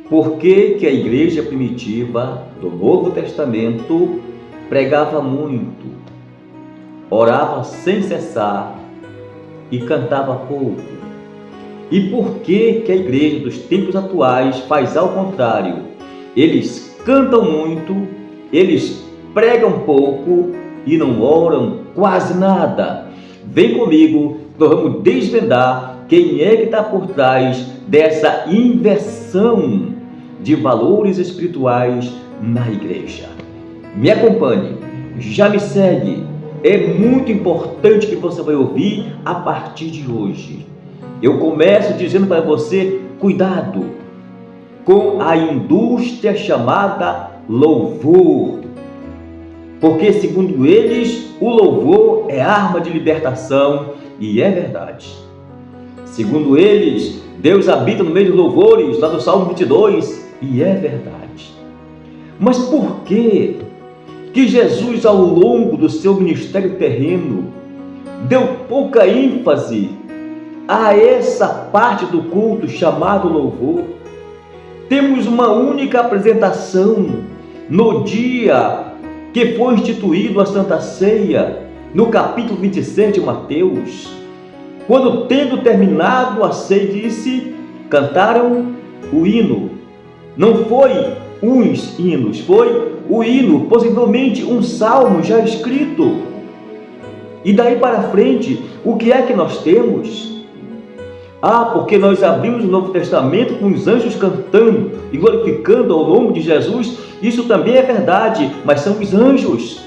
Por que que a igreja primitiva do Novo Testamento pregava muito, orava sem cessar e cantava pouco? E por que que a igreja dos tempos atuais faz ao contrário? Eles cantam muito, eles pregam pouco e não oram quase nada. Vem comigo, nós vamos desvendar quem é que está por trás dessa inversão de valores espirituais na igreja. Me acompanhe, já me segue. É muito importante que você vai ouvir a partir de hoje. Eu começo dizendo para você, cuidado com a indústria chamada louvor. Porque, segundo eles, o louvor é arma de libertação, e é verdade. Segundo eles, Deus habita no meio dos louvores, lá do Salmo 22, e é verdade. Mas por que Jesus, ao longo do seu ministério terreno, deu pouca ênfase a essa parte do culto chamado louvor? Temos uma única apresentação no dia que foi instituído a Santa Ceia, no capítulo 27 de Mateus, quando, tendo terminado a ceia, disse, cantaram o hino. Não foi uns hinos, foi o hino, possivelmente um salmo já escrito. E daí para frente, o que é que nós temos? Porque nós abrimos o Novo Testamento com os anjos cantando e glorificando ao nome de Jesus. Isso também é verdade, mas são os anjos.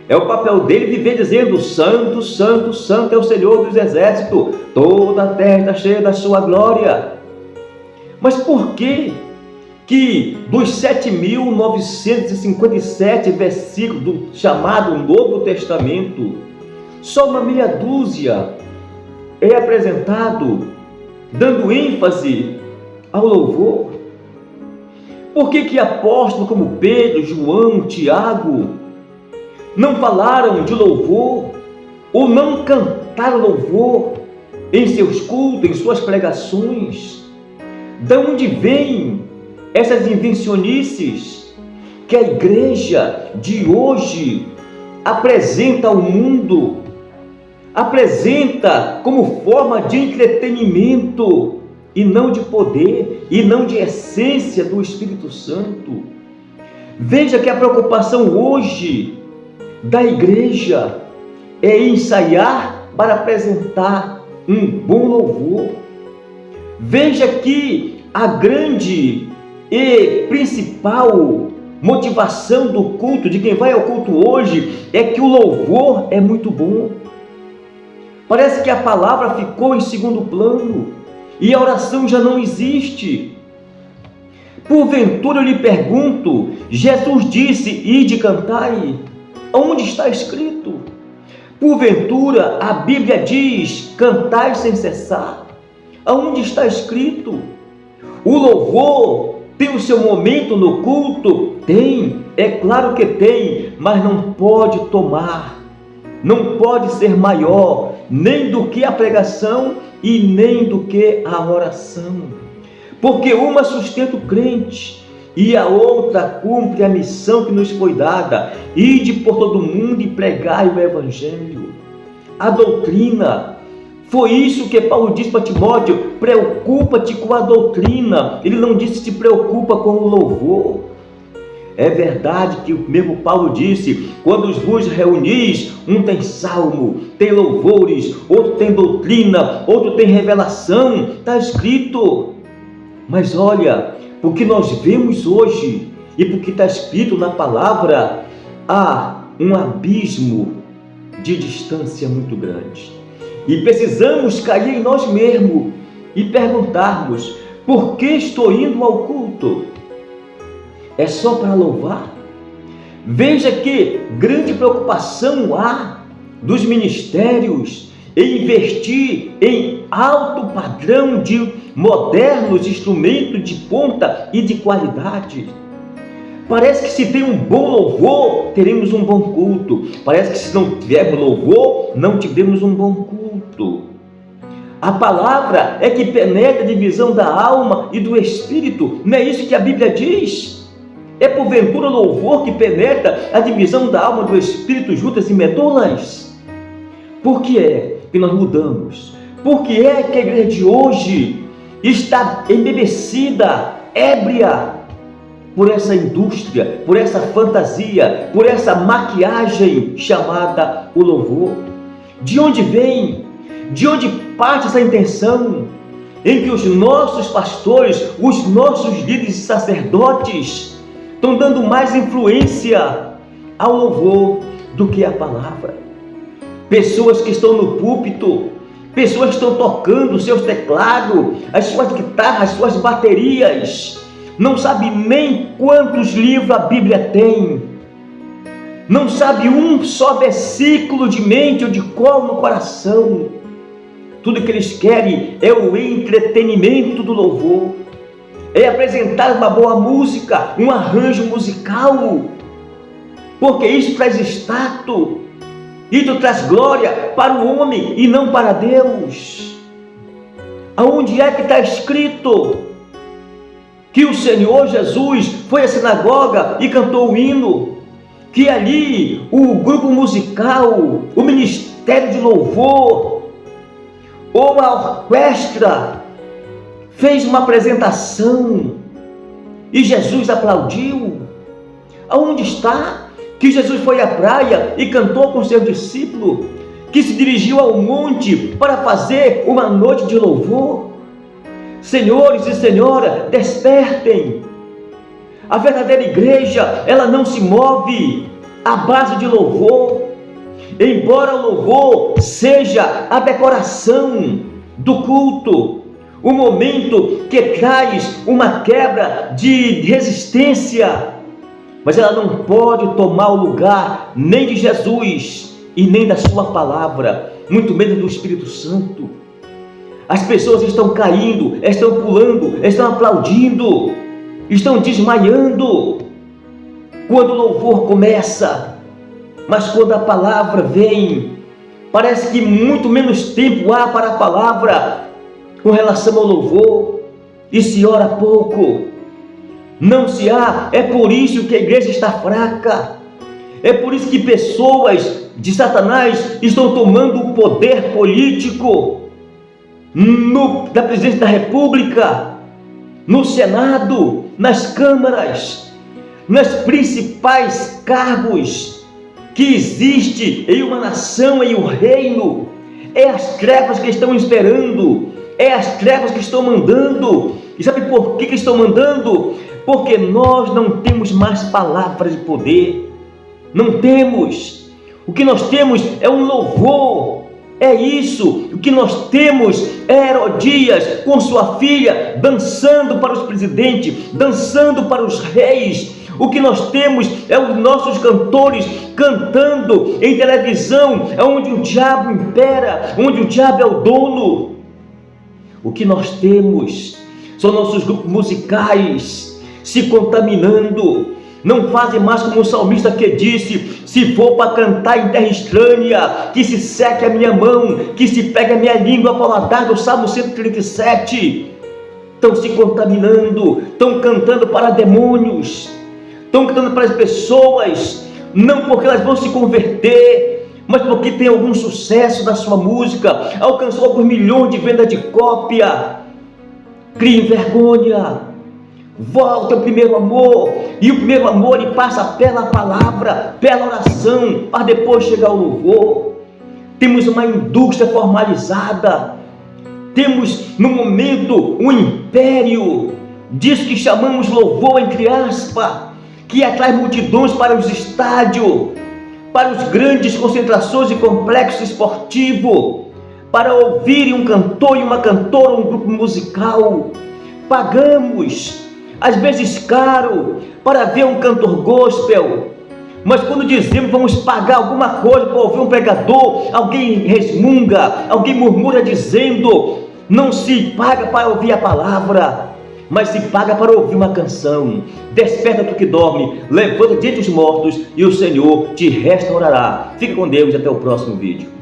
É o papel dele viver dizendo, santo, santo, santo é o Senhor dos exércitos, toda a terra está cheia da sua glória. Mas por que dos 7.957 versículos do chamado Novo Testamento, só uma meia dúzia é apresentado dando ênfase ao louvor? Por que apóstolos como Pedro, João, Tiago não falaram de louvor ou não cantaram louvor em seus cultos, em suas pregações? De onde vêm essas invencionices que a igreja de hoje apresenta ao mundo, apresenta como forma de entretenimento e não de poder, e não de essência do Espírito Santo? Veja que a preocupação hoje da igreja é ensaiar para apresentar um bom louvor. Veja que a grande e principal motivação do culto, de quem vai ao culto hoje, é que o louvor é muito bom. Parece que a palavra ficou em segundo plano e a oração já não existe. Porventura eu lhe pergunto, Jesus disse, ide cantai, onde está escrito? Porventura a Bíblia diz, cantai sem cessar, aonde está escrito? O louvor tem o seu momento no culto? Tem, é claro que tem, mas não pode tomar, não pode ser maior nem do que a pregação e nem do que a oração, porque uma sustenta o crente e a outra cumpre a missão que nos foi dada, ide por todo mundo e pregai o evangelho. A doutrina, foi isso que Paulo disse para Timóteo, preocupa-te com a doutrina. Ele não disse te preocupa com o louvor. É verdade que o mesmo Paulo disse, quando vos reunis, um tem salmo, tem louvores, outro tem doutrina, outro tem revelação, está escrito. Mas olha, o que nós vemos hoje e porque está escrito na palavra, há um abismo de distância muito grande. E precisamos cair em nós mesmos e perguntarmos, por que estou indo ao culto? É só para louvar? Veja que grande preocupação há dos ministérios em investir em alto padrão de modernos instrumentos de ponta e de qualidade. Parece que se tem um bom louvor, teremos um bom culto. Parece que se não tivermos louvor, não tivemos um bom culto. A palavra é que penetra a divisão da alma e do espírito. Não é isso que a Bíblia diz? É porventura o louvor que penetra a divisão da alma e do espírito, juntas e medulas? Por que é que nós mudamos? Por que é que a igreja de hoje está embebecida, ébria, por essa indústria, por essa fantasia, por essa maquiagem chamada o louvor? De onde vem? De onde parte essa intenção em que os nossos pastores, os nossos líderes e sacerdotes estão dando mais influência ao louvor do que à palavra? Pessoas que estão no púlpito, pessoas que estão tocando os seus teclados, as suas guitarras, as suas baterias, não sabe nem quantos livros a Bíblia tem, não sabe um só versículo de mente ou de cor no coração. Tudo que eles querem é o entretenimento do louvor, é apresentar uma boa música, um arranjo musical, porque isso traz status, isso traz glória para o homem e não para Deus. Aonde é que está escrito que o Senhor Jesus foi à sinagoga e cantou o hino? Que ali o grupo musical, o ministério de louvor ou a orquestra fez uma apresentação e Jesus aplaudiu? Aonde está que Jesus foi à praia e cantou com seu discípulo, que se dirigiu ao monte para fazer uma noite de louvor? Senhores e senhoras, despertem! A verdadeira igreja, ela não se move à base de louvor. Embora o louvor seja a decoração do culto, o momento que traz uma quebra de resistência, mas ela não pode tomar o lugar nem de Jesus e nem da sua palavra, muito menos do Espírito Santo. As pessoas estão caindo, estão pulando, estão aplaudindo, estão desmaiando quando o louvor começa. Mas quando a palavra vem, parece que muito menos tempo há para a palavra com relação ao louvor, e se ora pouco. Não se há. É por isso que a igreja está fraca. É por isso que pessoas de Satanás estão tomando o poder político da presidência da República, no Senado, nas câmaras, nos principais cargos que existe em uma nação, em um reino. É as trevas que estão esperando, é as trevas que estão mandando. E sabe por que estão mandando? Porque nós não temos mais palavras de poder, não temos. O que nós temos é um louvor, é isso. O que nós temos é Herodias com sua filha dançando para os presidentes, dançando para os reis. O que nós temos é os nossos cantores cantando em televisão, onde o diabo impera, onde o diabo é o dono. O que nós temos são nossos grupos musicais se contaminando. Não fazem mais como o salmista que disse: se for para cantar em terra estranha, que se seque a minha mão, que se pegue a minha língua paladar, do Salmo 137. Estão se contaminando, estão cantando para demônios, estão cantando para as pessoas, não porque elas vão se converter, mas porque tem algum sucesso da sua música, alcançou alguns milhões de venda de cópia. Criem vergonha. Volta ao primeiro amor, e o primeiro amor ele passa pela palavra, pela oração, para depois chegar ao louvor. Temos uma indústria formalizada, temos no momento um império disso que chamamos louvor, entre aspas, que atrai multidões para os estádios, para os grandes concentrações e complexos esportivos, para ouvirem um cantor e uma cantora, um grupo musical. Pagamos, às vezes caro, para ver um cantor gospel, mas quando dizemos vamos pagar alguma coisa para ouvir um pregador, alguém resmunga, alguém murmura dizendo: não se paga para ouvir a palavra, mas se paga para ouvir uma canção. Desperta tu que dorme, levanta dentre os mortos e o Senhor te restaurará. Fique com Deus e até o próximo vídeo.